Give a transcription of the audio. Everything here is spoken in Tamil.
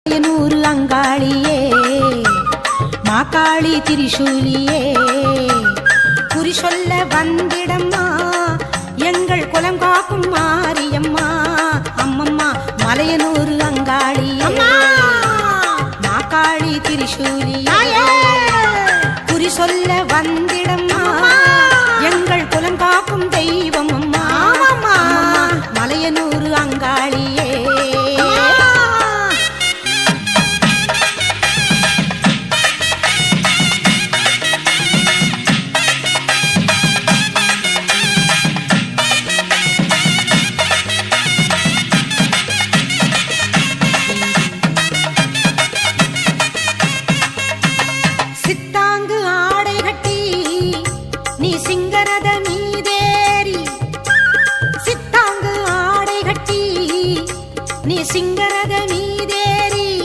மலையனூர் அங்காளியே மாகாளி திரிசூலியே குறி சொல்ல வந்திடம்மா எங்கள் குலம் காக்கும் மாரியம்மா அம்மம்மா மலையனூர் அங்காளியே மாகாளி திரிசூலியே